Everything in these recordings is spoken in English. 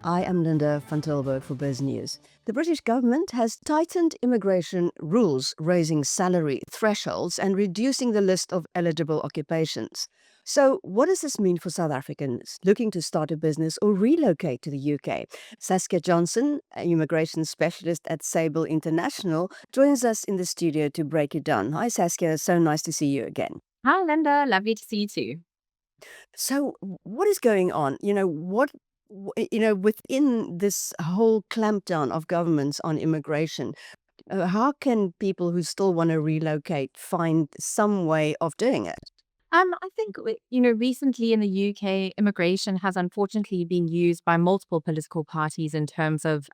I am Linda van Tilburg for Biz News. The British government has tightened immigration rules, raising salary thresholds and reducing the list of eligible occupations. So, what does this mean for South Africans looking to start a business or relocate to the UK? Saskia Johnson, an immigration specialist at Sable International, joins us in the studio to break it down. Hi, Saskia. So nice to see you again. Hi, Linda. Lovely to see you too. So, what is going on? Within this whole clampdown of governments on immigration, how can people who still want to relocate find some way of doing it? I think, recently in the UK, immigration has unfortunately been used by multiple political parties in terms of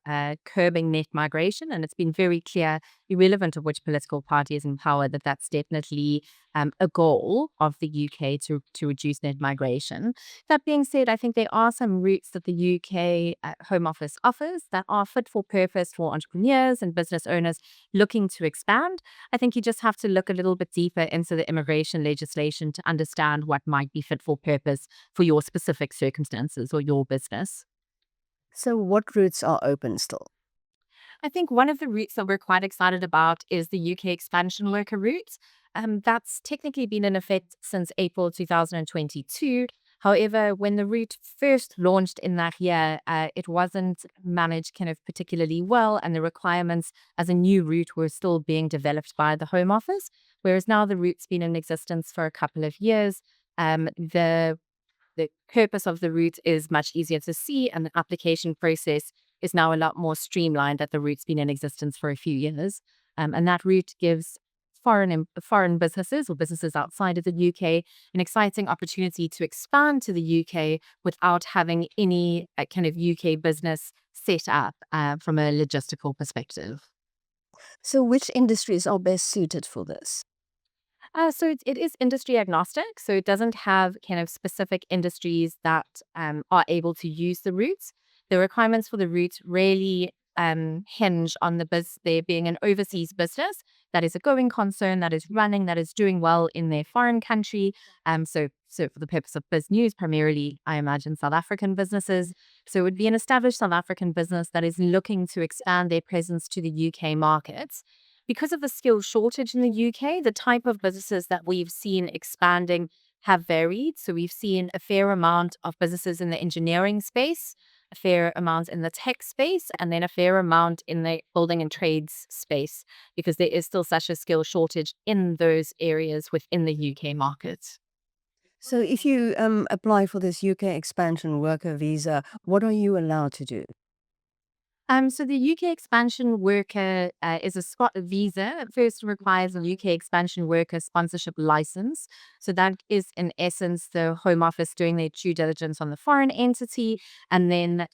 curbing net migration. And it's been very clear, irrelevant of which political party is in power, that that's definitely a goal of the UK to reduce net migration. That being said, I think there are some routes that the UK Home Office offers that are fit for purpose for entrepreneurs and business owners looking to expand. I think you just have to look a little bit deeper into the immigration legislation to understand what might be fit for purpose for your specific circumstances or your business. So, what routes are open still? I think one of the routes that we're quite excited about is the UK expansion worker route. That's technically been in effect since April 2022. However, when the route first launched in that year, it wasn't managed kind of particularly well, and the requirements as a new route were still being developed by the Home Office. Whereas now the route's been in existence for a couple of years. The purpose of the route is much easier to see, and the application process is now a lot more streamlined that the route's been in existence for a few years. And that route gives foreign businesses or businesses outside of the UK an exciting opportunity to expand to the UK without having any kind of UK business set up from a logistical perspective. So, which industries are best suited for this? So it is industry agnostic. So it doesn't have kind of specific industries that are able to use the routes. The requirements for the route really hinge on there being an overseas business that is a going concern, that is running, that is doing well in their foreign country. So for the purpose of biz news, primarily, I imagine South African businesses. So it would be an established South African business that is looking to expand their presence to the UK markets. Because of the skills shortage in the UK, the type of businesses that we've seen expanding have varied. So we've seen a fair amount of businesses in the engineering space, a fair amount in the tech space, and then a fair amount in the building and trades space, because there is still such a skill shortage in those areas within the UK market. So, if you apply for this UK expansion worker visa, what are you allowed to do? So the UK expansion worker is a visa. It first requires a UK expansion worker sponsorship license. So that is in essence the Home Office doing their due diligence on the foreign entity and then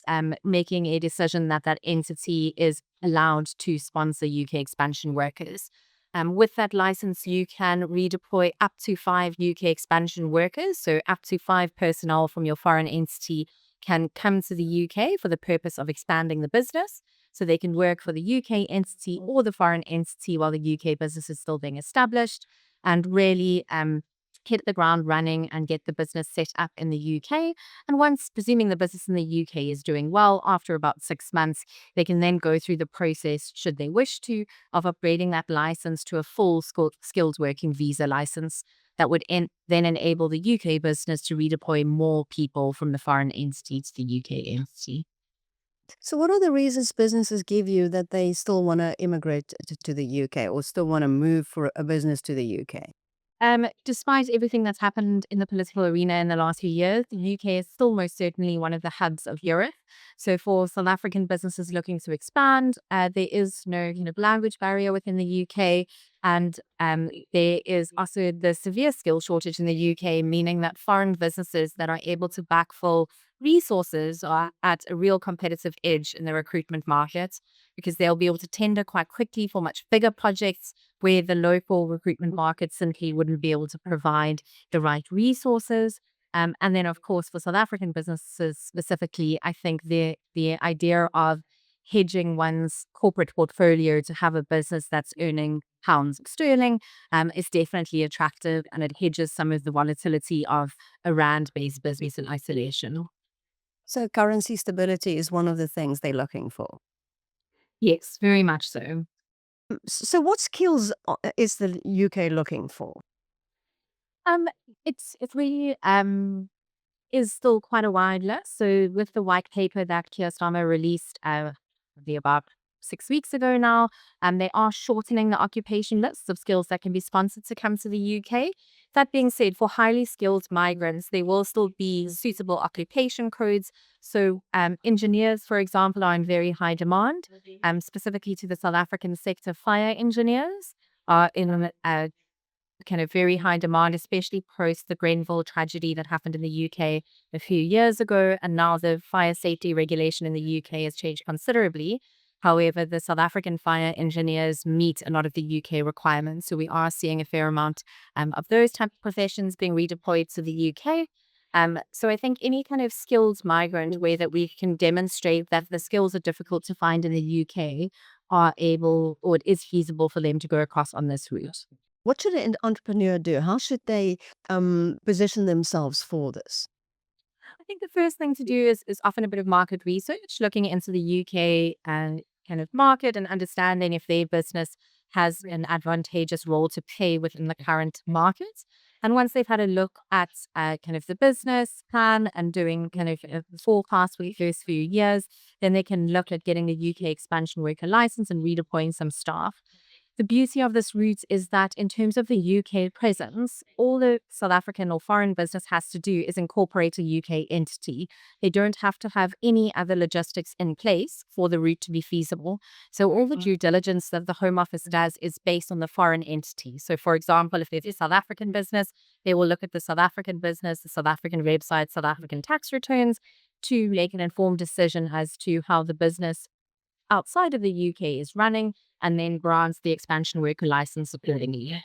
making a decision that that entity is allowed to sponsor UK expansion workers. With that license, you can redeploy up to 5 UK expansion workers, so up to 5 personnel from your foreign entity can come to the UK for the purpose of expanding the business. So they can work for the UK entity or the foreign entity while the UK business is still being established and really hit the ground running and get the business set up in the UK. And once, presuming the business in the UK is doing well, after about 6 months, they can then go through the process, should they wish to, of upgrading that license to a full skilled working visa license that would then enable the UK business to redeploy more people from the foreign entity to the UK entity. So, what are the reasons businesses give you that they still want to immigrate to the UK or still want to move for a business to the UK? Despite everything that's happened in the political arena in the last few years, the UK is still most certainly one of the hubs of Europe. So for South African businesses looking to expand, there is no language barrier within the UK. And there is also the severe skill shortage in the UK, meaning that foreign businesses that are able to backfill resources are at a real competitive edge in the recruitment market because they'll be able to tender quite quickly for much bigger projects where the local recruitment market simply wouldn't be able to provide the right resources. And then, of course, for South African businesses specifically, I think the idea of hedging one's corporate portfolio to have a business that's earning pounds sterling is definitely attractive, and it hedges some of the volatility of a rand-based business in isolation. So currency stability is one of the things they're looking for. Yes, very much so. So what skills is the UK looking for? Um, it's really is still quite a wide list. So with the white paper that Keir Starmer released maybe about 6 weeks ago now, they are shortening the occupation lists of skills that can be sponsored to come to the UK. That being said, for highly skilled migrants, there will still be suitable occupation codes. So engineers, for example, are in very high demand, specifically to the South African sector. Fire engineers are in kind of very high demand, especially post the Grenfell tragedy that happened in the UK a few years ago. And now the fire safety regulation in the UK has changed considerably. However, the South African fire engineers meet a lot of the UK requirements. So we are seeing a fair amount of those type of professions being redeployed to the UK. So I think any kind of skilled migrant where that we can demonstrate that the skills are difficult to find in the UK are able, or it is feasible for them to go across on this route. What should an entrepreneur do? How should they position themselves for this? I think the first thing to do is often a bit of market research, looking into the UK and kind of market and understanding if their business has an advantageous role to play within the current market. And once they've had a look at kind of the business plan and doing kind of a forecast for the first few years, then they can look at getting the UK expansion worker license and redeploying some staff. The beauty of this route is that in terms of the UK presence, all the South African or foreign business has to do is incorporate a UK entity. They don't have to have any other logistics in place for the route to be feasible. So all the due diligence that the Home Office does is based on the foreign entity. So for example, if there's a South African business, they will look at the South African business, the South African website, South African tax returns to make an informed decision as to how the business outside of the UK is running, and then grants the expansion worker license accordingly.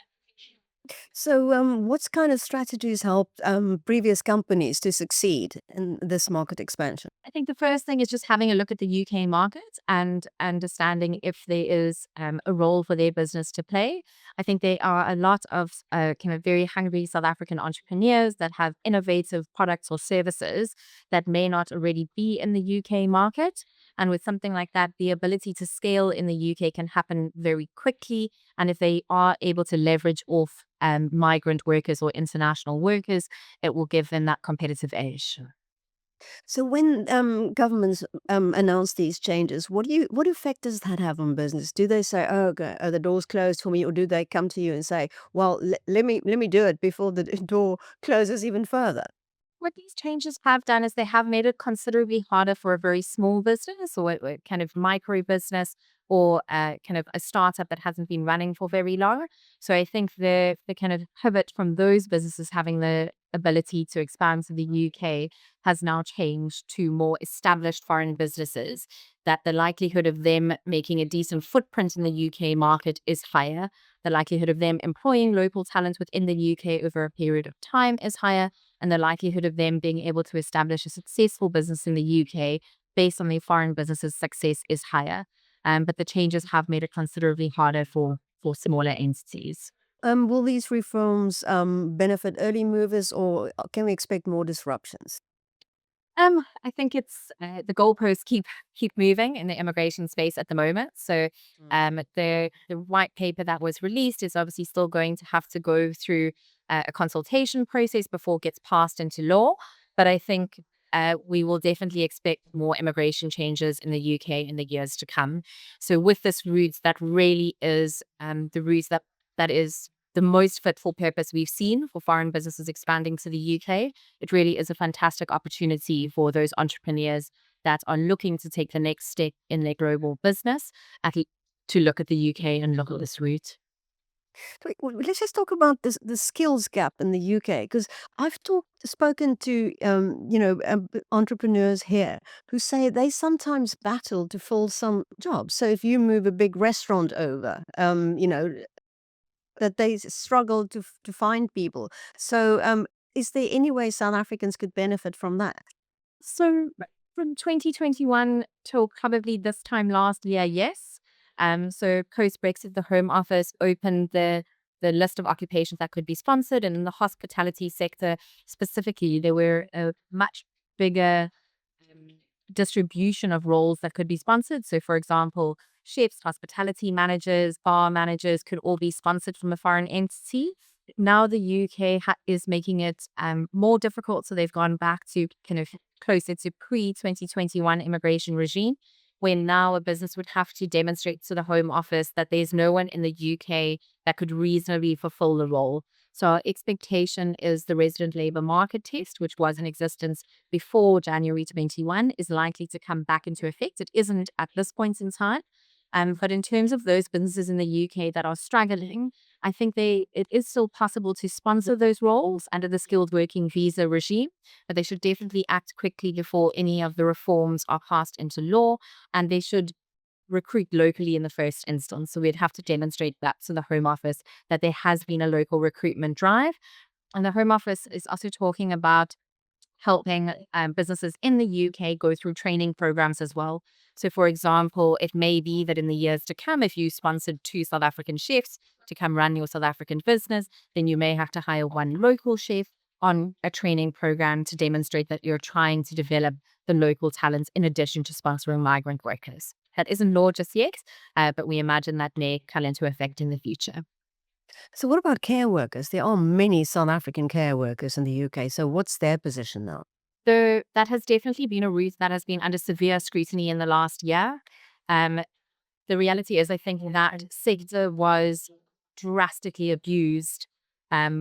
So, what kind of strategies helped previous companies to succeed in this market expansion? I think the first thing is just having a look at the UK market and understanding if there is a role for their business to play. I think there are a lot of kind of very hungry South African entrepreneurs that have innovative products or services that may not already be in the UK market. And with something like that, the ability to scale in the UK can happen very quickly. And if they are able to leverage off migrant workers or international workers, it will give them that competitive edge. So, when governments announce these changes, what effect does that have on business? Do they say, "Oh, okay, are the doors closed for me," or do they come to you and say, "Well, let me do it before the door closes even further"? What these changes have done is they have made it considerably harder for a very small business or a kind of micro business or kind of a startup that hasn't been running for very long. So I think the kind of pivot from those businesses having the ability to expand to the UK has now changed to more established foreign businesses, that the likelihood of them making a decent footprint in the UK market is higher. The likelihood of them employing local talent within the UK over a period of time is higher, and the likelihood of them being able to establish a successful business in the UK based on their foreign business's success is higher. But the changes have made it considerably harder for smaller entities. Will these reforms benefit early movers, or can we expect more disruptions? I think it's the goalposts keep moving in the immigration space at the moment. So, the white paper that was released is obviously still going to have to go through a consultation process before it gets passed into law. But I think we will definitely expect more immigration changes in the UK in the years to come. So, with this route, that really is the route that is the most fit for purpose we've seen for foreign businesses expanding to the UK. It really is a fantastic opportunity for those entrepreneurs that are looking to take the next step in their global business to look at the UK and look at this route. Let's just talk about this the skills gap in the UK, because I've spoken to entrepreneurs here who say they sometimes battle to fill some jobs. So if you move a big restaurant over, that they struggle to find people. So is there any way South Africans could benefit from that? So From 2021 till probably this time last year, yes. So post-Brexit, the Home Office opened the list of occupations that could be sponsored, and in the hospitality sector specifically, there were a much bigger um, distribution of roles that could be sponsored. So, for example, chefs, hospitality managers, bar managers could all be sponsored from a foreign entity. Now the UK is making it more difficult. So they've gone back to kind of closer to pre-2021 immigration regime, where now a business would have to demonstrate to the Home Office that there's no one in the UK that could reasonably fulfill the role. So our expectation is the resident labour market test, which was in existence before January 21, is likely to come back into effect. It isn't at this point in time. But in terms of those businesses in the UK that are struggling, I think it is still possible to sponsor those roles under the skilled working visa regime, but they should definitely act quickly before any of the reforms are passed into law, and they should recruit locally in the first instance. So we'd have to demonstrate that to the Home Office that there has been a local recruitment drive. And the Home Office is also talking about helping businesses in the UK go through training programs as well. So, for example, it may be that in the years to come, if you sponsored 2 South African chefs to come run your South African business, then you may have to hire 1 local chef on a training program to demonstrate that you're trying to develop the local talents in addition to sponsoring migrant workers. That isn't law just yet, but we imagine that may come into effect in the future. So, what about care workers? There are many South African care workers in the UK. So, what's their position now? So that has definitely been a route that has been under severe scrutiny in the last year. Um, the reality is, I think that sector was drastically abused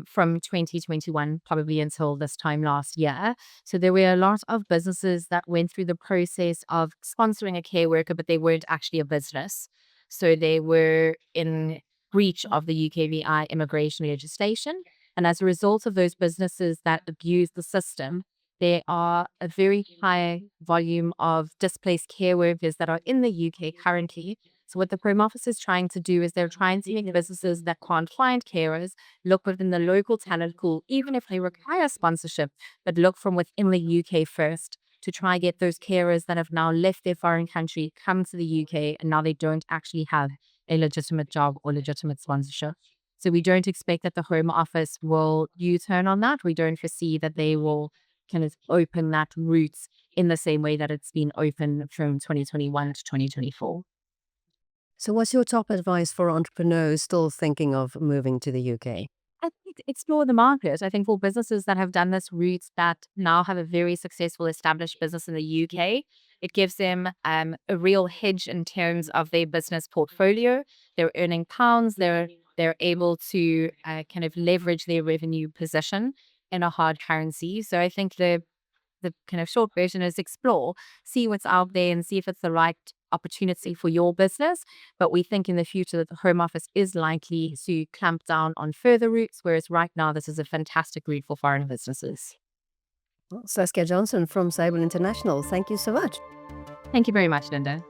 from 2021, probably until this time last year. So there were a lot of businesses that went through the process of sponsoring a care worker, but they weren't actually a business. So they were in breach of the UKVI immigration legislation. And as a result of those businesses that abused the system, there are a very high volume of displaced care workers that are in the UK currently. So what the Home Office is trying to do is they're trying to make businesses that can't find carers look within the local talent pool, even if they require sponsorship, but look from within the UK first to try get those carers that have now left their foreign country, come to the UK, and now they don't actually have a legitimate job or legitimate sponsorship. So we don't expect that the Home Office will U-turn on that. We don't foresee that they will kind of open that route in the same way that it's been open from 2021 to 2024. So, what's your top advice for entrepreneurs still thinking of moving to the UK? I think explore the market. I think for businesses that have done this route that now have a very successful established business in the UK, it gives them a real hedge in terms of their business portfolio. They're earning pounds. They're able to kind of leverage their revenue position in a hard currency. So I think the kind of short version is explore, see what's out there and see if it's the right opportunity for your business. But we think in the future that the Home Office is likely to clamp down on further routes, whereas right now this is a fantastic route for foreign businesses. Well, Saskia Johnson from Sable International, thank you so much. Thank you very much, Linda.